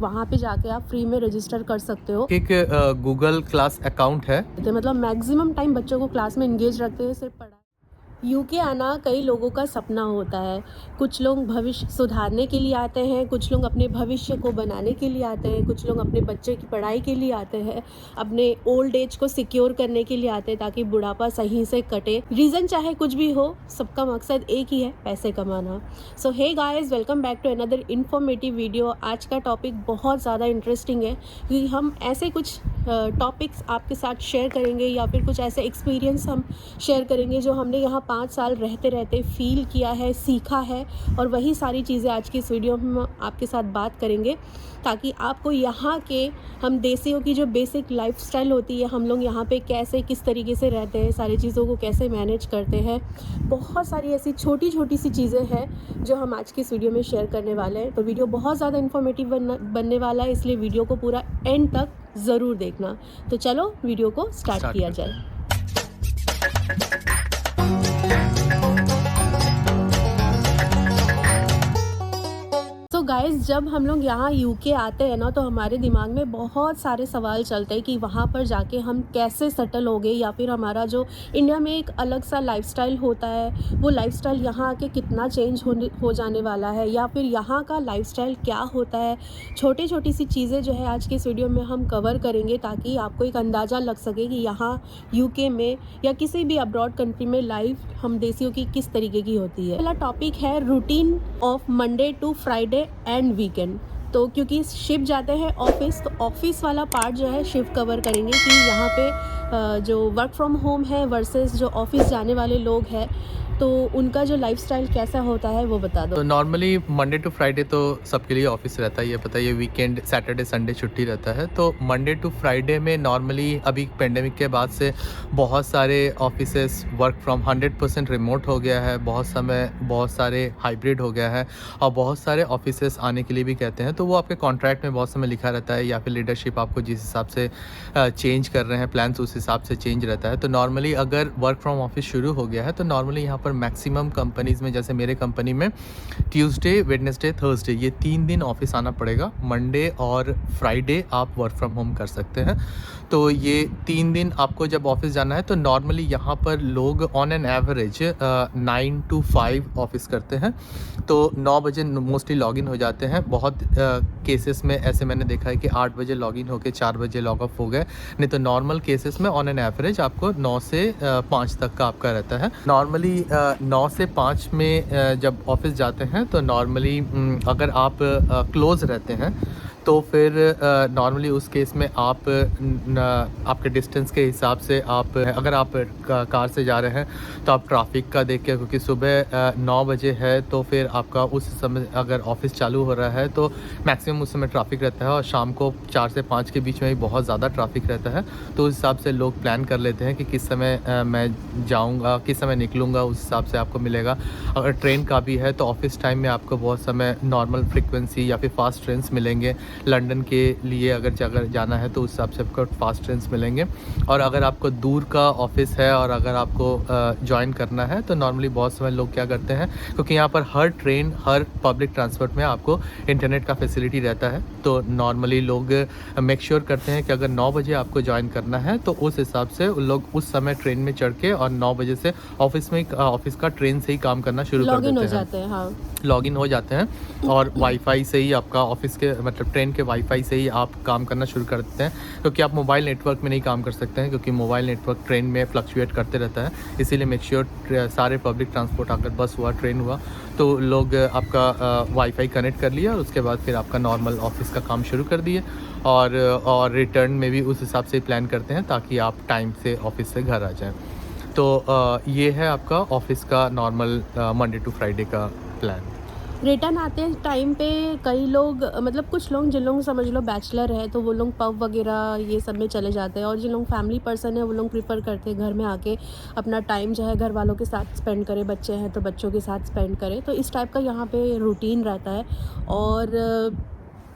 वहाँ पे जाके आप फ्री में रजिस्टर कर सकते हो। एक गूगल क्लास अकाउंट है। तो मतलब मैक्सिमम टाइम बच्चों को क्लास में इंगेज रखते हैं सिर्फ पढ़ाई। यूके आना कई लोगों का सपना होता है। कुछ लोग भविष्य सुधारने के लिए आते हैं, कुछ लोग अपने भविष्य को बनाने के लिए आते हैं, कुछ लोग अपने बच्चे की पढ़ाई के लिए आते हैं, अपने ओल्ड एज को सिक्योर करने के लिए आते हैं ताकि बुढ़ापा सही से कटे। रीज़न चाहे कुछ भी हो, सबका मकसद एक ही है, पैसे कमाना। So hey guys, welcome back to another informative video. आज का टॉपिक बहुत ज़्यादा इंटरेस्टिंग है क्योंकि हम ऐसे कुछ टॉपिक्स आपके साथ शेयर करेंगे या फिर कुछ ऐसे एक्सपीरियंस हम शेयर करेंगे जो हमने यहाँ 5 साल रहते रहते फील किया है, सीखा है, और वही सारी चीज़ें आज की इस वीडियो में हम आपके साथ बात करेंगे ताकि आपको यहाँ के हम देसियों की जो बेसिक लाइफस्टाइल होती है, हम लोग यहाँ पे कैसे किस तरीके से रहते हैं, सारी चीज़ों को कैसे मैनेज करते हैं, बहुत सारी ऐसी छोटी छोटी सी चीज़ें हैं जो हम आज की इस वीडियो में शेयर करने वाले हैं। तो वीडियो बहुत ज़्यादा इन्फॉर्मेटिव बनने वाला है, इसलिए वीडियो को पूरा एंड तक ज़रूर देखना। तो चलो वीडियो को स्टार्ट किया जाए। तो गाइस, जब हम लोग यहाँ यूके आते हैं ना, तो हमारे दिमाग में बहुत सारे सवाल चलते हैं कि वहाँ पर जाके हम कैसे सेटल हो गए, या फिर हमारा जो इंडिया में एक अलग सा लाइफस्टाइल होता है वो लाइफस्टाइल यहाँ आके कितना चेंज हो जाने वाला है, या फिर यहाँ का लाइफस्टाइल क्या होता है। छोटी छोटी सी चीज़ें जो है आज के इस वीडियो में हम कवर करेंगे ताकि आपको एक अंदाज़ा लग सके कि यहाँ यूके में या किसी भी अब्रॉड कंट्री में लाइफ हम देसियों की किस तरीके की होती है। पहला टॉपिक है routine of Monday to Friday and weekend. तो क्योंकि शिफ्ट जाते हैं ऑफिस, तो ऑफिस वाला पार्ट जो है शिफ्ट कवर करेंगे कि यहाँ पे जो वर्क फ्रॉम होम है वर्सेस जो ऑफिस जाने वाले लोग हैं, तो उनका जो लाइफस्टाइल कैसा होता है वो बता दो। तो नॉर्मली मंडे टू फ्राइडे तो सबके लिए ऑफिस रहता है, ये पता है। ये वीकेंड सैटरडे संडे छुट्टी रहता है। तो मंडे टू फ्राइडे में नॉर्मली अभी पेंडेमिक के बाद से बहुत सारे ऑफिसेस वर्क फ्रॉम 100% रिमोट हो गया है, बहुत सारे हाइब्रिड हो गया है, और बहुत सारे ऑफिसेस आने के लिए भी कहते हैं। तो वो आपके कॉन्ट्रैक्ट में बहुत समय लिखा रहता है, या फिर लीडरशिप आपको जिस हिसाब से चेंज कर रहे हैं प्लान्स, उस हिसाब से चेंज रहता है। तो नॉर्मली अगर वर्क फ्रॉम ऑफिस शुरू हो गया है तो नॉर्मली यहाँ पर मैक्सिमम कंपनीज में, जैसे मेरे कंपनी में ट्यूसडे, वेडनेसडे, थर्सडे, ये 3 दिन ऑफिस आना पड़ेगा। मंडे और फ्राइडे आप वर्क फ्रॉम होम कर सकते हैं। तो ये 3 दिन आपको जब ऑफिस जाना है तो नॉर्मली यहाँ पर लोग on an average 9 to 5 office करते हैं। तो 9 बजे मोस्टली लॉगिन हो जाते हैं। बहुत केसेस में ऐसे मैंने देखा है कि 8 बजे लॉगिन होकर 4 बजे लॉग ऑफ हो गए। नहीं तो नॉर्मल केसेस में ऑन एन एवरेज आपको 9 से 5 तक का आपका रहता है। नॉर्मली 9 से 5 में जब ऑफिस जाते हैं तो नॉर्मली अगर आप क्लोज रहते हैं तो फिर नॉर्मली उस केस में आप आपके डिस्टेंस के हिसाब से आप, अगर आप कार से जा रहे हैं तो आप ट्रैफिक का देख के, क्योंकि सुबह 9 बजे है तो फिर आपका उस समय अगर ऑफिस चालू हो रहा है तो मैक्सिमम उस समय ट्रैफिक रहता है, और शाम को 4 से 5 के बीच में भी बहुत ज़्यादा ट्रैफिक रहता है। तो उस हिसाब से लोग प्लान कर लेते हैं कि किस समय मैं जाऊँगा, किस समय निकलूँगा, उस हिसाब से आपको मिलेगा। अगर ट्रेन का भी है तो ऑफिस टाइम में आपको बहुत समय नॉर्मल फ्रिक्वेंसी या फिर फास्ट ट्रेन्स मिलेंगे। लंदन के लिए अगर जाना है तो उस हिसाब से आपको फास्ट ट्रेन्स मिलेंगे। और अगर आपको दूर का ऑफिस है और अगर आपको ज्वाइन करना है तो नॉर्मली बहुत समय लोग क्या करते हैं, क्योंकि यहाँ पर हर ट्रेन, हर पब्लिक ट्रांसपोर्ट में आपको इंटरनेट का फैसिलिटी रहता है, तो नॉर्मली लोग मेक श्योर करते हैं कि अगर 9 बजे आपको ज्वाइन करना है तो उस हिसाब से लोग उस समय ट्रेन में चढ़ के और 9 बजे से ऑफिस का ट्रेन से ही काम करना शुरू कर देते हैं। हाँ, लॉगिन हो जाते हैं और वाईफाई से ही आपका ऑफिस के मतलब ट्रेन के वाईफाई से ही आप काम करना शुरू कर देते हैं, क्योंकि आप मोबाइल नेटवर्क में नहीं काम कर सकते हैं, क्योंकि मोबाइल नेटवर्क ट्रेन में फ्लक्चुएट करते रहता है। इसीलिए मेक श्योर सारे पब्लिक ट्रांसपोर्ट, अगर बस हुआ, ट्रेन हुआ, तो लोग आपका वाईफाई कनेक्ट कर लिया और उसके बाद फिर आपका नॉर्मल ऑफिस का काम शुरू कर दिए, और रिटर्न में भी उस हिसाब से प्लान करते हैं ताकि आप टाइम से ऑफिस से घर आ जाएँ। तो ये है आपका ऑफिस का नॉर्मल मंडे टू फ्राइडे का प्लान। रिटर्न आते हैं टाइम पे कई लोग, मतलब कुछ लोग, जिन लोग समझ लो बैचलर है तो वो लोग पब वगैरह ये सब में चले जाते हैं, और जिन लोग फैमिली पर्सन है वो लोग प्रीफर करते हैं घर में आके अपना टाइम जो है घर वालों के साथ स्पेंड करें, बच्चे हैं तो बच्चों के साथ स्पेंड करें। तो इस टाइप का यहाँ पे रूटीन रहता है। और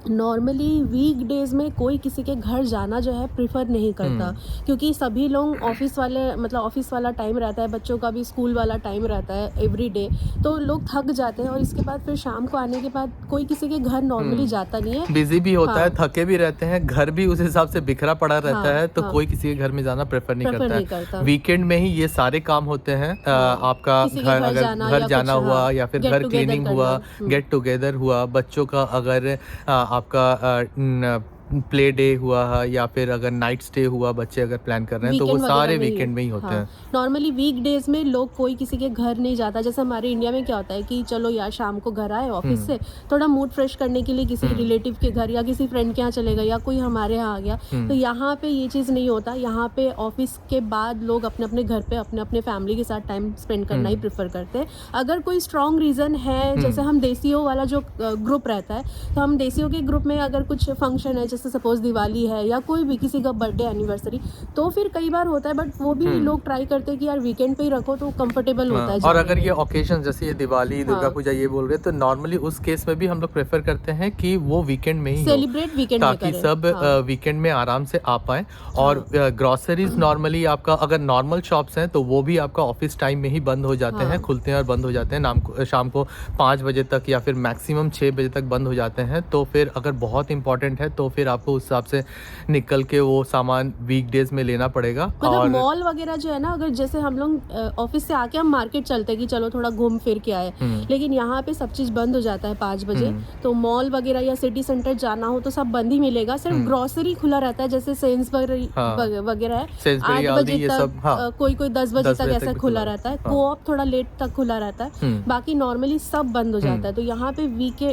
नॉर्मली वीकडेज़ में कोई किसी के घर जाना जो है प्रेफर नहीं करता, क्योंकि सभी लोग ऑफिस वाले मतलब ऑफिस वाला टाइम रहता है, बच्चों का भी स्कूल वाला टाइम रहता है एवरी डे, तो लोग थक जाते हैं और इसके बाद फिर शाम को आने के बाद कोई किसी के घर नॉर्मली जाता नहीं है। बिजी भी होता है, हाँ। थके भी रहते हैं, घर भी उस हिसाब से बिखरा पड़ा रहता हाँ, है, तो हाँ। कोई किसी के घर में जाना प्रेफर नहीं प्रेफर करता नहीं है। करता। वीकेंड में ही ये सारे काम होते हैं। हाँ, आपका किसी के घर घर अगर जाना घर या जाना कुछ, हुआ हाँ, या फिर गेट घर टुगेदर क्लीनिंग करना। हुआ, गेट टुगेदर हुआ, बच्चों का अगर आपका प्ले डे हुआ है या फिर अगर नाइट स्टे हुआ, बच्चे अगर प्लान कर रहे हैं तो वो वीकेंड वगैरह सारे में ही। वीकेंड में ही होते हाँ, हैं। नॉर्मली वीकडेज में लोग कोई किसी के घर नहीं जाता। जैसे हमारे इंडिया में क्या होता है कि चलो यार शाम को घर आए ऑफिस से, थोड़ा मूड फ्रेश करने के लिए किसी रिलेटिव के घर या किसी फ्रेंड के यहाँ चले गए या कोई हमारे यहाँ आ गया। तो यहाँ पे ये चीज़ नहीं होता। यहाँ पे ऑफिस के बाद लोग अपने अपने घर पे अपने अपने फैमिली के साथ टाइम स्पेंड करना ही प्रेफर करते हैं। अगर कोई स्ट्रॉन्ग रीज़न है, जैसे हम देसियों वाला जो ग्रुप रहता है, तो हम देसियों के ग्रुप में अगर कुछ फंक्शन है, जैसे सपोज दिवाली है या कोई भी किसी का बर्थडे एनिवर्सरी, तो फिर कई बार होता है, बट वो भी लोग ट्राई करते हैं कि यार वीकेंड पे ही रखो तो कंफर्टेबल होता है और जाने अगर में। ये ओकेशन जैसे ये दिवाली, दुर्गा हाँ। पूजा ये बोल रहे तो नॉर्मली उस केस में भी हम लोग प्रेफर करते हैं कि वो वीकेंड में ही हो, सेलिब्रेट वीकेंड में ताकि करें। सब हाँ। वीकेंड में आराम से आ पाएं। और ग्रोसरीज नॉर्मली आपका अगर नॉर्मल शॉप्स हैं तो वो भी आपका ऑफिस टाइम में ही बंद हो जाते हैं, खुलते हैं और बंद हो जाते हैं शाम को 5 बजे तक या फिर मैक्सिमम 6 बजे तक बंद हो जाते हैं। तो फिर अगर बहुत इंपॉर्टेंट है तो फिर आपको उस हिसाब से निकल के वो सामान वीकडेज में लेना पड़ेगा। मतलब और मॉल वगैरह जो है ना, अगर जैसे हम लोग ऑफिस से आके हम मार्केट चलते हैं कि चलो थोड़ा घूम फिर के आए, लेकिन यहाँ पे सब चीज़ बंद हो जाता है 5 बजे। तो मॉल वगैरह या सिटी सेंटर जाना हो तो सब बंद ही मिलेगा, सिर्फ ग्रोसरी खुला रहता है, जैसे सेंसबरी वगैरह है, सेंसबरी, 8 बजे आल्दी, ये तक। सब, हाँ। कोई कोई 10 बजे 10 तक बजे ऐसा तक खुला खुला रहता है। हाँ। कोऑप थोड़ा लेट तक खुला रहता है, बाकी नॉर्मली सब बंद हो जाता है। तो यहाँ पे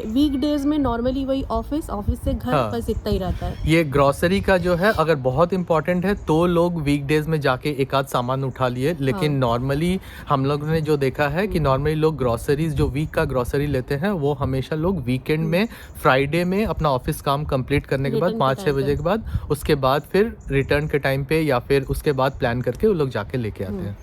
वीकडेज में नॉर्मली वही ऑफिस से घर हाँ। बस इतना ही रहता है। ये ग्रोसरी का जो है अगर बहुत इंपॉर्टेंट है तो लोग वीकडेज में जाके एक आध सामान उठा लिए, लेकिन नॉर्मली हम लोग ने जो देखा है कि नॉर्मली लोग ग्रोसरीज जो वीक का ग्रोसरी लेते हैं वो हमेशा लोग वीकेंड में, फ्राइडे में अपना ऑफिस काम कंप्लीट करने के बाद रिटर्न के 5-6 टाइम बजे के बाद, उसके बाद फिर रिटर्न के टाइम पे या फिर उसके बाद प्लान करके वो लोग जाके लेके आते हैं।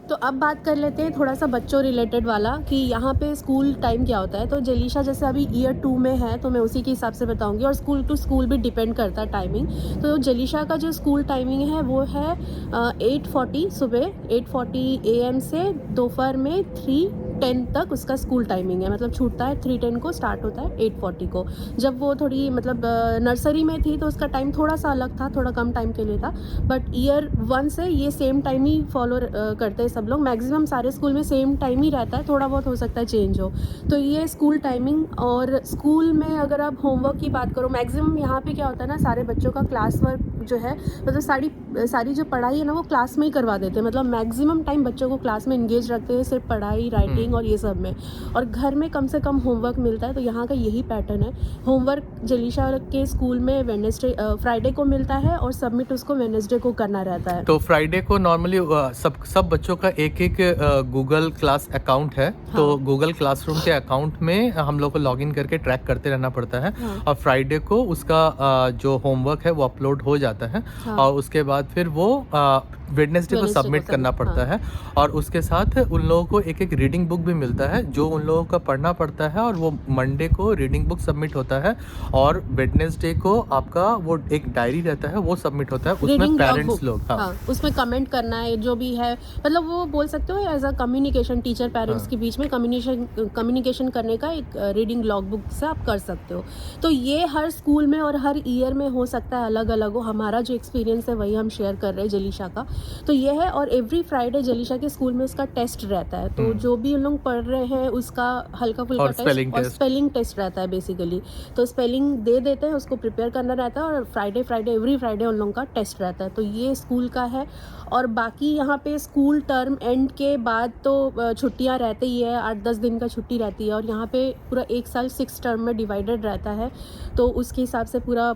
तो अब बात कर लेते हैं थोड़ा सा बच्चों रिलेटेड वाला कि यहाँ पे स्कूल टाइम क्या होता है। तो जेलिशा जैसे अभी ईयर 2 में है तो मैं उसी के हिसाब से बताऊंगी, और स्कूल टू स्कूल भी डिपेंड करता है टाइमिंग। तो जेलिशा का जो स्कूल टाइमिंग है वो है 8:40 सुबह 8:40 AM से दोपहर में 3:10 तक उसका स्कूल टाइमिंग है। मतलब छूटता है 3:10 को, स्टार्ट होता है 8:40 को। जब वो थोड़ी मतलब नर्सरी में थी तो उसका टाइम थोड़ा सा अलग था, थोड़ा कम टाइम के लिए था, बट ईयर 1 से ये सेम टाइम ही फॉलो करते हैं सब लोग। मैक्सिमम सारे स्कूल में सेम टाइम ही रहता है, थोड़ा बहुत हो सकता है चेंज हो। तो ये स्कूल टाइमिंग। और स्कूल में अगर आप होमवर्क की बात करो, मैक्सिमम यहाँ पे क्या होता है ना, सारे बच्चों का क्लास वर्क जो है, मतलब सारी जो पढ़ाई है ना वो क्लास में ही करवा देते हैं। मतलब मैक्सिमम टाइम बच्चों को क्लास में इंगेज रखते हैं, सिर्फ पढ़ाई, राइटिंग और ये सब में, और घर में कम से कम होमवर्क मिलता है। तो यहाँ का यही पैटर्न है। होमवर्क जेलिशा के स्कूल में फ्राइडे को मिलता है और सबमिट उसको वेडनेसडे को करना रहता है। तो फ्राइडे को नॉर्मली सब बच्चों का एक गूगल क्लास अकाउंट है। हाँ। तो गूगल क्लासरूम के अकाउंट में हम लोग को लॉगिन करके ट्रैक करते रहना पड़ता है। हाँ। और फ्राइडे को उसका जो होमवर्क है वो अपलोड हो जाता है। हाँ। और उसके बाद फिर वो वेडनेसडे को सबमिट करना पड़ता है। और उसके साथ उन लोगों को एक रीडिंग बुक भी मिलता है जो उन लोगों का पढ़ना पड़ता है, और वो मंडे को रीडिंग बुक सबमिट होता है, और वेडनेसडे को आपका वो एक डायरी रहता है वो सबमिट होता है। उसमें पेरेंट्स लोग हाँ, उसमें कमेंट करना है जो भी है, मतलब वो बोल सकते हो as a communication, teacher parents के बीच में कम्युनिकेशन करने का एक रीडिंग लॉग बुक से आप कर सकते हो। तो ये हर स्कूल में और हर ईयर में हो सकता है अलग अलग हो। हमारा जो एक्सपीरियंस है वही हम शेयर कर रहे हैं जेलिशा का। तो ये है। और एवरी फ्राइडे जेलिशा के स्कूल में उसका टेस्ट रहता है। तो जो भी उन लोग पढ़ रहे हैं उसका हल्का फुल्का टेस्ट और स्पेलिंग टेस्ट रहता है बेसिकली। तो स्पेलिंग दे देते हैं, उसको प्रिपेयर करना रहता है, और एवरी फ्राइडे उन लोगों का टेस्ट रहता है। तो ये स्कूल का है। और बाकी यहाँ पे स्कूल टर्म एंड के बाद तो छुट्टियाँ रहती ही है, 8-10 दिन का छुट्टी रहती है। और यहाँ पे पूरा 1 साल 6 टर्म में डिवाइडेड रहता है। तो उसके हिसाब से पूरा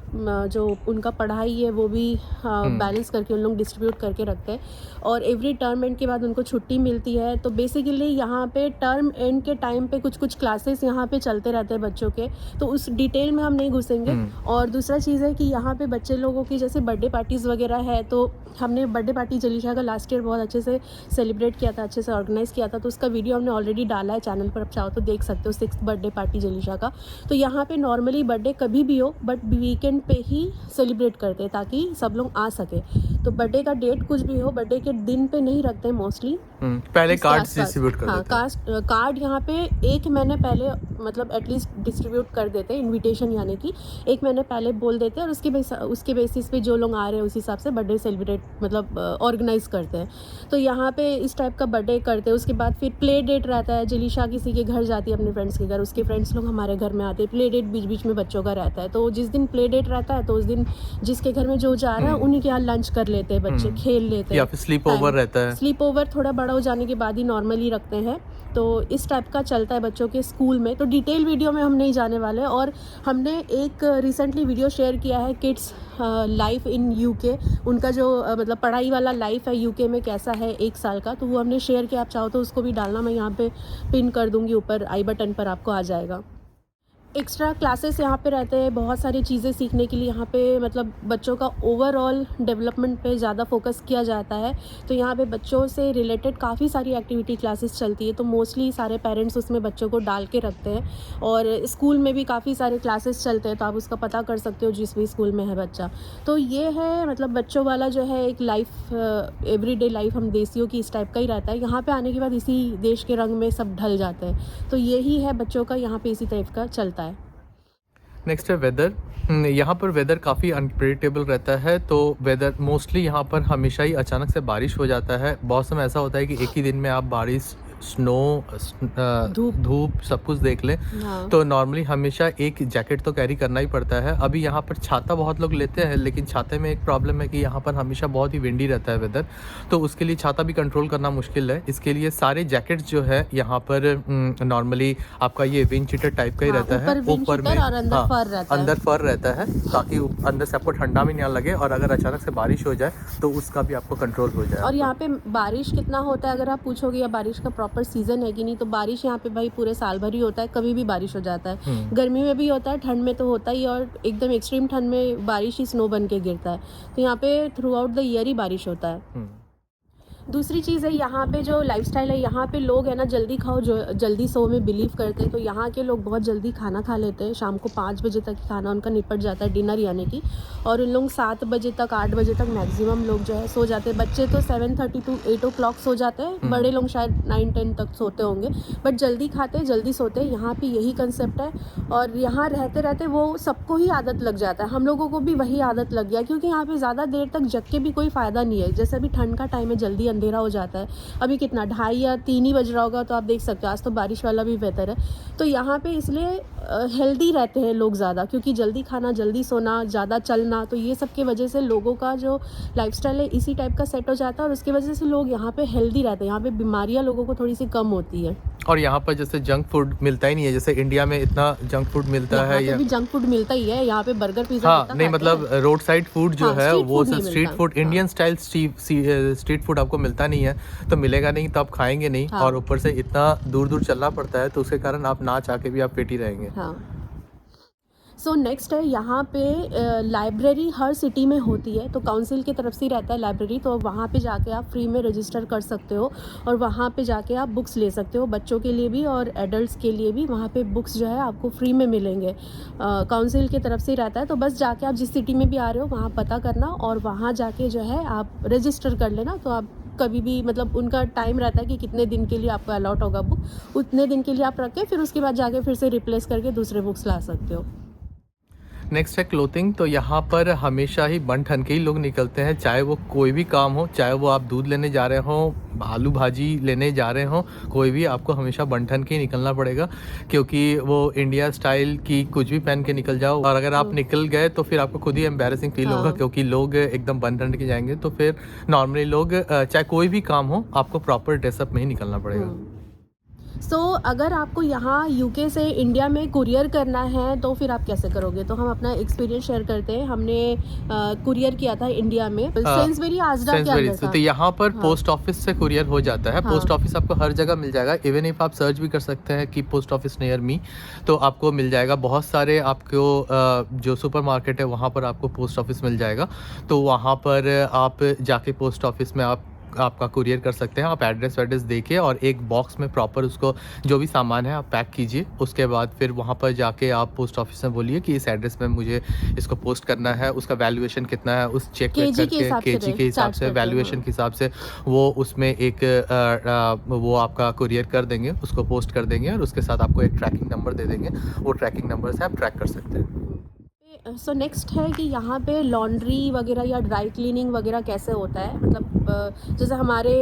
जो उनका पढ़ाई है वो भी बैलेंस करके उन लोग डिस्ट्रीब्यूट करके रखते हैं। और एवरी टर्म एंड के बाद उनको छुट्टी मिलती है। तो बेसिकली यहाँ पे टर्म एंड के टाइम पे कुछ कुछ क्लासेस यहाँ पे चलते रहते हैं बच्चों के, तो उस डिटेल में हम नहीं घुसेंगे। और दूसरा चीज़ है कि यहाँ पे बच्चे लोगों की जैसे बर्थडे पार्टीज़ वगैरह है, तो हमने बर्थडे पार्टी जलीशा का लास्ट ईयर बहुत अच्छे से सेलिब्रेट किया था, अच्छे से ऑर्गेनाइज़ किया था, तो उसका वीडियो हमने ऑलरेडी डाला है चैनल पर, आप चाहो तो देख सकते हो, 6th बर्थडे पार्टी जलीशा का। तो यहाँ पे नॉर्मली बर्थडे कभी भी हो बट वीकेंड पे ही सेलिब्रेट करते हैं ताकि सब लोग आ सके। तो बर्थडे का डेट कुछ भी हो, बर्थडे के दिन पे नहीं रखते हैं मोस्टली, पहले कार्ड डिस्ट्रीब्यूट कर देते हैं। कार्ड यहाँ पे 1 महीने पहले मतलब एटलीस्ट डिस्ट्रीब्यूट कर देते हैं, इनविटेशन यानी कि 1 महीने पहले बोल देते हैं, और उसके बेसिस पे जो लोग आ रहे हैं उस हिसाब से बर्थडे सेलिब्रेट मतलब ऑर्गेनाइज करते हैं। तो यहाँ पे इस टाइप का बर्थडे करते हैं। उसके बाद फिर प्ले डेट रहता है, जलीशा किसी के घर जाती है अपने फ्रेंड्स के घर, उसके फ्रेंड्स लोग हमारे घर में आते हैं, प्ले डेट बीच बीच में बच्चों का रहता है। तो जिस दिन प्ले डेट रहता है तो उस दिन जिसके घर में जो जा रहा है उन्हीं के यहाँ लंच कर लेते हैं बच्चे, खेल लेते हैं, या फिर स्लीप ओवर रहता है। स्लीप ओवर थोड़ा बड़ा हो जाने के बाद ही नॉर्मली रखते हैं। तो इस टाइप का चलता है बच्चों के स्कूल में। तो डिटेल वीडियो में हम नहीं जाने वाले। और हमने एक रिसेंटली वीडियो शेयर किया है किड्स लाइफ इन यूके, उनका जो मतलब पढ़ाई वाला लाइफ है यूके में कैसा है 1 साल का, तो वो हमने शेयर किया, आप चाहो तो उसको भी डालना, मैं यहाँ पे पिन कर दूँगी, ऊपर आई बटन पर आपको आ जाएगा। एक्स्ट्रा क्लासेस यहाँ पे रहते हैं, बहुत सारी चीज़ें सीखने के लिए यहाँ पे मतलब बच्चों का ओवरऑल डेवलपमेंट पे ज़्यादा फोकस किया जाता है। तो यहाँ पे बच्चों से रिलेटेड काफ़ी सारी एक्टिविटी क्लासेस चलती है, तो मोस्टली सारे पेरेंट्स उसमें बच्चों को डाल के रखते हैं। और स्कूल में भी काफ़ी सारे क्लासेस चलते हैं, तो आप उसका पता कर सकते हो जिस भी स्कूल में है बच्चा। तो ये है मतलब बच्चों वाला जो है एक लाइफ, एवरीडे लाइफ हम देसियों की इस टाइप का ही रहता है। यहाँ पर आने के बाद इसी देश के रंग में सब ढल जाते हैं। तो यही है बच्चों का यहाँ पर इसी टाइप का चलता है। नेक्स्ट है वेदर। यहाँ पर वेदर काफ़ी अनप्रेडिक्टेबल रहता है। तो वेदर मोस्टली यहाँ पर हमेशा ही अचानक से बारिश हो जाता है। बहुत समय ऐसा होता है कि एक ही दिन में आप बारिश, स्नो, धूप सब कुछ देख लें। तो नॉर्मली हमेशा एक जैकेट तो कैरी करना ही पड़ता है। अभी यहाँ पर छाता बहुत लोग लेते हैं, लेकिन छाते में एक प्रॉब्लम है कि यहाँ पर हमेशा बहुत ही विंडी रहता है वेदर, तो उसके लिए छाता भी कंट्रोल करना मुश्किल है। इसके लिए सारे जैकेट्स जो है यहाँ पर नॉर्मली आपका ये विंड चीटर टाइप का ही रहता है, ऊपर में अंदर फर रहता है, ताकि अंदर से आपको ठंडा भी नहीं लगे, और अगर अचानक से बारिश हो जाए तो उसका भी आपको कंट्रोल हो जाए। और यहाँ पे बारिश कितना होता है अगर आप पूछोगे या बारिश का प्रॉपर सीजन है कि नहीं, तो बारिश यहाँ पे भाई पूरे साल भर ही होता है, कभी भी बारिश हो जाता है। गर्मी में भी होता है, ठंड में तो होता ही, और एकदम एक्सट्रीम ठंड में बारिश ही स्नो बन के गिरता है। तो यहाँ पे थ्रू आउट द ईयर ही बारिश होता है। दूसरी चीज़ है यहाँ पे जो लाइफस्टाइल है, यहाँ पे लोग है ना जल्दी खाओ जो जल्दी सो में बिलीव करते हैं। तो यहाँ के लोग बहुत जल्दी खाना खा लेते हैं, शाम को 5 बजे तक खाना उनका निपट जाता है, डिनर यानी कि। और उन लोग 7 बजे तक 8 बजे तक मैक्सिमम लोग जो है सो जाते हैं। बच्चे तो 7:30 to 8 o'clock सो जाते हैं, बड़े लोग शायद 9-10 तक सोते होंगे, बट जल्दी खाते हैं जल्दी सोते हैं। यहाँ पे यही कंसेप्ट है, और यहाँ रहते रहते वो सबको ही आदत लग जाता है। हम लोगों को भी वही आदत लग गया, क्योंकि यहाँ पे ज़्यादा देर तक जग के भी कोई फ़ायदा नहीं है। जैसे अभी ठंड का टाइम है, जल्दी अंधेरा हो जाता है, अभी कितना 2:30 या 3 ही बज रहा होगा, तो आप देख सकते हो आज तो बारिश वाला भी वेदर है। तो यहाँ पे इसलिए हेल्दी रहते हैं लोग ज़्यादा, क्योंकि जल्दी खाना, जल्दी सोना, ज़्यादा चलना, तो ये सब की वजह से लोगों का जो लाइफस्टाइल है इसी टाइप का सेट हो जाता है, और उसकी वजह से लोग यहाँ पे हेल्दी रहते हैं। यहाँ पे बीमारियाँ लोगों को थोड़ी सी कम होती है। और यहाँ पर जैसे जंक फूड मिलता ही नहीं है, जैसे इंडिया में इतना जंक फूड मिलता है, या भी जंक फूड मिलता ही है यहाँ पे, बर्गर पिज्जा। हाँ, नहीं मतलब रोड साइड फूड जो है वो street food, Indian style street food आपको मिलता नहीं है, तो मिलेगा नहीं तो आप खाएंगे नहीं। और ऊपर से इतना दूर दूर चलना पड़ता है, तो उसके कारण आप ना चाह के भी आप पेट ही रहेंगे। सो नेक्स्ट है यहाँ पे लाइब्रेरी हर सिटी में होती है, तो काउंसिल की तरफ से रहता है लाइब्रेरी, तो वहाँ पे जाके आप फ्री में रजिस्टर कर सकते हो, और वहाँ पे जाके आप बुक्स ले सकते हो, बच्चों के लिए भी और एडल्ट्स के लिए भी। वहाँ पे बुक्स जो है आपको फ्री में मिलेंगे, काउंसिल की तरफ से रहता है। तो बस जाके आप जिस सिटी में भी आ रहे हो वहाँ पता करना, और वहाँ जाके जो है आप रजिस्टर कर लेना। तो आप कभी भी मतलब उनका टाइम रहता है कि कितने दिन के लिए आपको अलॉट होगा बुक, उतने दिन के लिए आप रख के फिर उसके बाद जाके फिर से रिप्लेस करके दूसरे बुक्स ला सकते हो। नेक्स्ट है क्लोथिंग। तो यहाँ पर हमेशा ही बन ठन के ही लोग निकलते हैं, चाहे वो कोई भी काम हो, चाहे वो आप दूध लेने जा रहे हो, आलू भाजी लेने जा रहे हो, कोई भी आपको हमेशा बन ठन के ही निकलना पड़ेगा, क्योंकि वो इंडिया स्टाइल की कुछ भी पहन के निकल जाओ, और अगर आप निकल गए तो फिर आपको खुद ही एम्बैरेसिंग फील होगा, क्योंकि लोग एकदम बन ठन के जाएंगे। तो फिर नॉर्मली लोग चाहे कोई भी काम हो, आपको प्रॉपर ड्रेसअप में ही निकलना पड़ेगा। सो अगर आपको यहाँ यूके से इंडिया में कुरियर करना है तो फिर आप कैसे करोगे? तो हम अपना एक्सपीरियंस शेयर करते हैं। हमने कुरियर किया था इंडिया में, सेंसबेरी आजरा के सेंसबेरी अंदर से था। तो यहाँ पर हाँ। पोस्ट ऑफिस से कुरियर हो जाता है। हाँ। पोस्ट ऑफिस आपको हर जगह मिल जाएगा। इवन इफ आप सर्च भी कर सकते हैं कि पोस्ट ऑफिस नियर मी, तो आपको मिल जाएगा। बहुत सारे आपको जो सुपरमार्केट है वहाँ पर आपको पोस्ट ऑफिस मिल जाएगा। तो वहाँ पर आप जाके पोस्ट ऑफिस में आपका कुरियर कर सकते हैं। आप एड्रेस वैड्रेस देखिए और एक बॉक्स में प्रॉपर उसको जो भी सामान है आप पैक कीजिए। उसके बाद फिर वहाँ पर जाके आप पोस्ट ऑफिस में बोलिए कि इस एड्रेस में मुझे इसको पोस्ट करना है। उसका वैल्यूएशन कितना है उस चेक वेक केजी के करके हिसाब से केजी के हिसाब चार्ज से करते हैं। वैल्यूएशन हाँ। के हिसाब से वो उसमें एक वो आपका कुरियर कर देंगे, उसको पोस्ट कर देंगे और उसके साथ आपको एक ट्रैकिंग नंबर दे देंगे। वो ट्रैकिंग नंबर से आप ट्रैक कर सकते हैं। सो नेक्स्ट है कि यहाँ पे लॉन्ड्री वगैरह या ड्राई क्लीनिंग वगैरह कैसे होता है। मतलब जैसे हमारे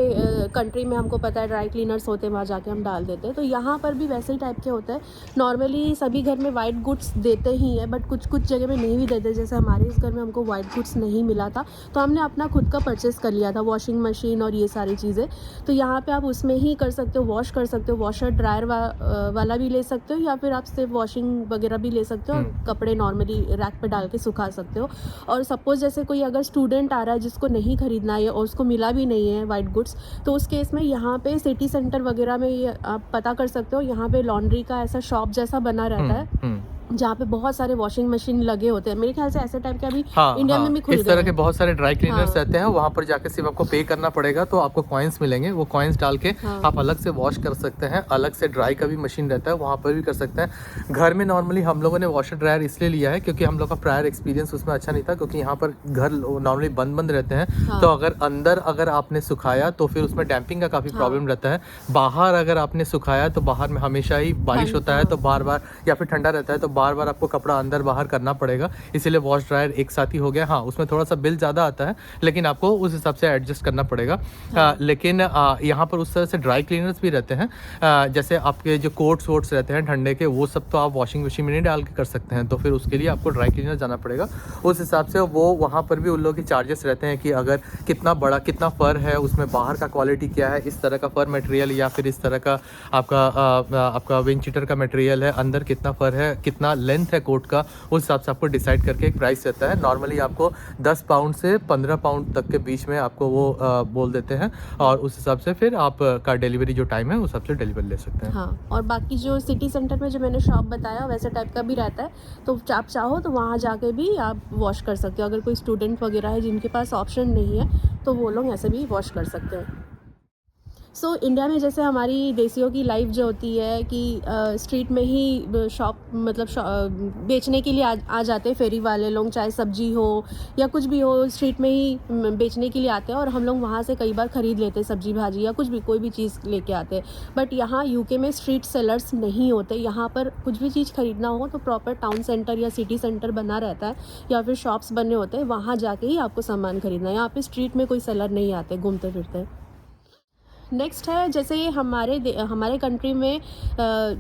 कंट्री में हमको पता है ड्राई क्लीनर्स होते हैं, वहाँ जाके हम डाल देते हैं। तो यहाँ पर भी वैसे ही टाइप के होते हैं। नॉर्मली सभी घर में वाइट गुड्स देते ही हैं, बट कुछ कुछ जगह में नहीं भी देते। जैसे हमारे इस घर में हमको वाइट गुड्स नहीं मिला था, तो हमने अपना खुद का परचेस कर लिया था, वॉशिंग मशीन और ये सारी चीज़ें। तो यहाँ पर आप उसमें ही कर सकते हो, वॉश कर सकते हो। वॉशर ड्रायर वाला भी ले सकते हो, या फिर आप सिर्फ वॉशिंग वगैरह भी ले सकते हो और कपड़े नॉर्मली रैक पे डाल के सुखा सकते हो। और सपोज जैसे कोई अगर स्टूडेंट आ रहा है जिसको नहीं खरीदना है और उसको मिला भी नहीं है वाइट गुड्स, तो उस केस में यहाँ पे सिटी सेंटर वगैरह में ये आप पता कर सकते हो। यहाँ पे लॉन्ड्री का ऐसा शॉप जैसा बना रहता है जहाँ पे बहुत सारे वॉशिंग मशीन लगे होते हैं। मेरे ख्याल से ऐसे टाइप के अभी इंडिया में भी खुल इस तरह गए के हैं। बहुत सारे ड्राई क्लीनर्स हाँ। रहते हैं। वहाँ पर जाके सिर्फ आपको पे करना पड़ेगा, तो आपको कॉइन्स मिलेंगे। वो कॉइन्स डाल के आप अलग से वॉश कर सकते हैं। अलग से ड्राई का भी मशीन रहता है, वहाँ पर भी कर सकते हैं। घर में नॉर्मली हम लोगों ने वॉशर ड्रायर इसलिए लिया है क्योंकि हम लोग का प्रायर एक्सपीरियंस उसमें अच्छा नहीं था, क्योंकि यहाँ पर घर नॉर्मली बंद बंद रहते हैं। तो अगर आपने सुखाया तो फिर उसमें डैम्पिंग का काफ़ी प्रॉब्लम रहता है। बाहर अगर आपने सुखाया तो बाहर में हमेशा ही बारिश होता है, तो बार बार, या फिर ठंडा रहता है तो बार बार आपको कपड़ा अंदर बाहर करना पड़ेगा। इसीलिए वॉश ड्रायर एक साथ ही हो गया। हाँ, उसमें थोड़ा सा बिल ज़्यादा आता है, लेकिन आपको उस हिसाब से एडजस्ट करना पड़ेगा। लेकिन यहाँ पर उस तरह से ड्राई क्लीनर्स भी रहते हैं। जैसे आपके जो कोट्स वोट्स रहते हैं ठंडे के, वो सब तो आप वॉशिंग मशीन में नहीं डाल के कर सकते हैं, तो फिर उसके लिए आपको ड्राई क्लीनर जाना पड़ेगा। उस हिसाब से वो वहाँ पर भी उन लोगों की चार्जेस रहते हैं कि अगर कितना फ़र है उसमें, बाहर का क्वालिटी क्या है, इस तरह का फ़र मटेरियल या फिर इस तरह का आपका विंड चीटर का मटेरियल है, अंदर कितना फ़र है, कितना लेंथ है कोट का, उस हिसाब से आपको डिसाइड करके एक प्राइस रहता है। नॉर्मली आपको 10 पाउंड से 15 पाउंड तक के बीच में आपको वो बोल देते हैं, और उस हिसाब से फिर आप का डिलीवरी जो टाइम है उस हिसाब से डिलीवरी ले सकते हैं। हाँ, और बाकी जो सिटी सेंटर में जो मैंने शॉप बताया वैसे टाइप का भी रहता है। तो आप चाहो तो वहाँ जाके भी आप वॉश कर सकते हो। अगर कोई स्टूडेंट वगैरह है जिनके पास ऑप्शन नहीं है, तो वो लोग ऐसे भी वॉश कर सकते हैं। सो इंडिया में जैसे हमारी देसियों की लाइफ जो होती है कि स्ट्रीट में ही शॉप, मतलब बेचने के लिए आ जाते हैं फेरी वाले लोग, चाहे सब्जी हो या कुछ भी हो, स्ट्रीट में ही बेचने के लिए आते हैं, और हम लोग वहाँ से कई बार ख़रीद लेते हैं सब्जी भाजी या कुछ भी, कोई भी चीज़ लेके आते हैं। बट यहाँ यूके में स्ट्रीट सेलर्स नहीं होते। यहाँ पर कुछ भी चीज़ ख़रीदना हो तो प्रॉपर टाउन सेंटर या सिटी सेंटर बना रहता है, या फिर शॉप्स बने होते हैं, वहाँ जाके ही आपको सामान ख़रीदना है। यहाँ पे स्ट्रीट में कोई सेलर नहीं आते घूमते फिरते। नेक्स्ट है, जैसे हमारे कंट्री में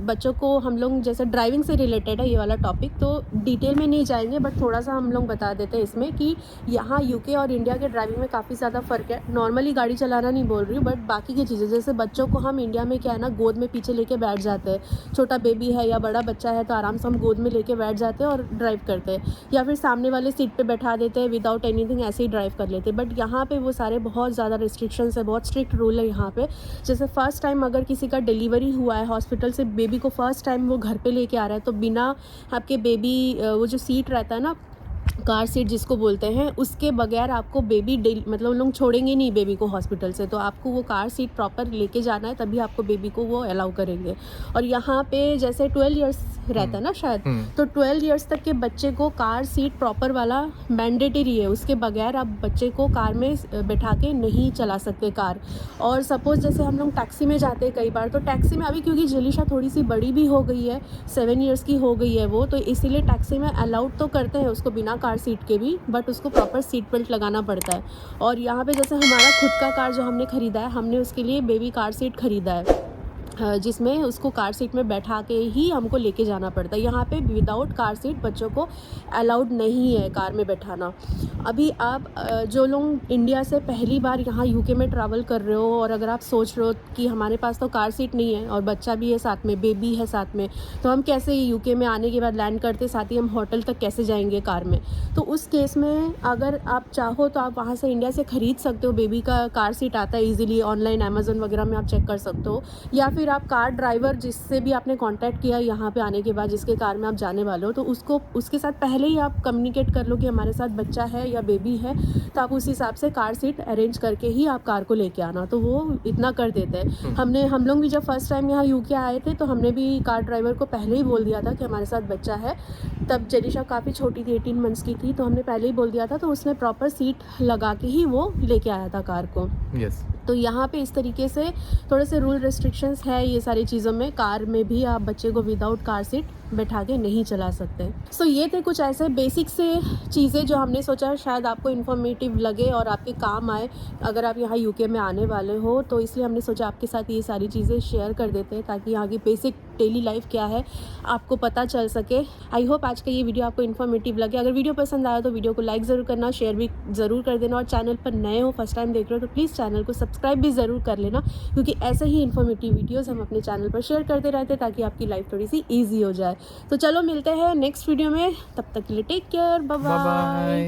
बच्चों को हम लोग, जैसे ड्राइविंग से रिलेटेड है ये वाला टॉपिक, तो डिटेल में नहीं जाएंगे, बट थोड़ा सा हम लोग बता देते हैं इसमें कि यहाँ यूके और इंडिया के ड्राइविंग में काफ़ी ज़्यादा फ़र्क है। नॉर्मली गाड़ी चलाना नहीं बोल रही हूँ, बट बाकी की चीज़ें, जैसे बच्चों को हम इंडिया में क्या है ना, गोद में पीछे लेके बैठ जाते हैं। छोटा बेबी है या बड़ा बच्चा है तो आराम से हम गोद में लेके बैठ जाते हैं और ड्राइव करते हैं, या फिर सामने वाले सीट पर बैठा देते हैं विदाउट एनीथिंग, ऐसे ही ड्राइव कर लेते हैं। बट यहाँ पर वो सारे बहुत ज़्यादा रिस्ट्रिक्शंस है, बहुत स्ट्रिक्ट रूल है यहाँ पे। जैसे फ़र्स्ट टाइम अगर किसी का डिलीवरी हुआ है हॉस्पिटल से, बेबी को फ़र्स्ट टाइम वो घर पे लेके आ रहा है, तो बिना आपके बेबी, वो जो सीट रहता है ना, कार सीट जिसको बोलते हैं, उसके बगैर आपको बेबी मतलब उन लोग छोड़ेंगे नहीं बेबी को हॉस्पिटल से। तो आपको वो कार सीट प्रॉपर लेके जाना है, तभी आपको बेबी को वो अलाउ करेंगे। और यहाँ पे जैसे 12 इयर्स रहता है ना शायद, तो 12 इयर्स तक के बच्चे को कार सीट प्रॉपर वाला मैंडेटरी है। उसके बगैर आप बच्चे को कार में बैठा के नहीं चला सकते कार। और सपोज़ जैसे हम लोग टैक्सी में जाते हैं कई बार, तो टैक्सी में अभी क्योंकि जलीशा थोड़ी सी बड़ी भी हो गई है, 7 इयर्स की हो गई है वो, तो इसीलिए टैक्सी में अलाउड तो करते हैं उसको बिना कार सीट के भी, बट उसको प्रॉपर सीट बेल्ट लगाना पड़ता है। और यहाँ पे जैसे हमारा खुद का कार जो हमने ख़रीदा है, हमने उसके लिए बेबी कार सीट ख़रीदा है। जिसमें उसको कार सीट में बैठा के ही हमको लेके जाना पड़ता है। यहाँ पे विदाउट कार सीट बच्चों को अलाउड नहीं है कार में बैठाना। अभी आप जो लोग इंडिया से पहली बार यहाँ यूके में ट्रैवल कर रहे हो और अगर आप सोच रहे हो कि हमारे पास तो कार सीट नहीं है और बच्चा भी है साथ में, बेबी है साथ में, तो हम कैसे यूके में आने के बाद लैंड करते साथ ही हम होटल तक कैसे जाएंगे कार में। तो उस केस में अगर आप चाहो तो आप वहाँ से इंडिया से ख़रीद सकते हो, बेबी का कार सीट आता है ईजिली, ऑनलाइन अमेज़न वगैरह में आप चेक कर सकते हो। या फिर आप कार ड्राइवर जिससे भी आपने कांटेक्ट किया यहाँ पे आने के बाद, जिसके कार में आप जाने वाले हो, तो उसके साथ पहले ही आप कम्युनिकेट कर लो कि हमारे साथ बच्चा है या बेबी है, तो आप उस हिसाब से कार सीट अरेंज करके ही आप कार को लेके आना। तो वो इतना कर देते हैं। हम लोग भी जब फर्स्ट टाइम यहाँ यूके आए थे तो हमने भी कार ड्राइवर को पहले ही बोल दिया था कि हमारे साथ बच्चा है। तब जेनिशा काफ़ी छोटी थी, 18 मंथ्स की थी, तो हमने पहले ही बोल दिया था, तो उसने प्रॉपर सीट लगा के ही वो लेके आया था कार को। यस। तो यहाँ पे इस तरीके से थोड़े से रूल रेस्ट्रिक्शंस है ये सारी चीज़ों में। कार में भी आप बच्चे को विदाउट कार सीट बैठा के नहीं चला सकते। सो ये थे कुछ ऐसे बेसिक से चीज़ें जो हमने सोचा शायद आपको इन्फॉर्मेटिव लगे और आपके काम आए अगर आप यहाँ यूके में आने वाले हो, तो इसलिए हमने सोचा आपके साथ ये सारी चीज़ें शेयर कर देते हैं ताकि यहाँ की बेसिक डेली लाइफ क्या है आपको पता चल सके। आई होप आज का ये वीडियो आपको इन्फॉर्मेटिव लगे। अगर वीडियो पसंद आया तो वीडियो को लाइक ज़रूर करना, शेयर भी ज़रूर कर देना, और चैनल पर नए हो, फर्स्ट टाइम देख रहे हो, तो प्लीज़ चैनल को सब्सक्राइब भी ज़रूर कर लेना, क्योंकि ऐसे ही इन्फॉर्मेटिव वीडियोज़ हम अपने चैनल पर शेयर करते रहते हैं ताकि आपकी लाइफ थोड़ी सी ईजी हो जाए। तो चलो मिलते हैं नेक्स्ट वीडियो में, तब तक के लिए टेक केयर, बाय बाय।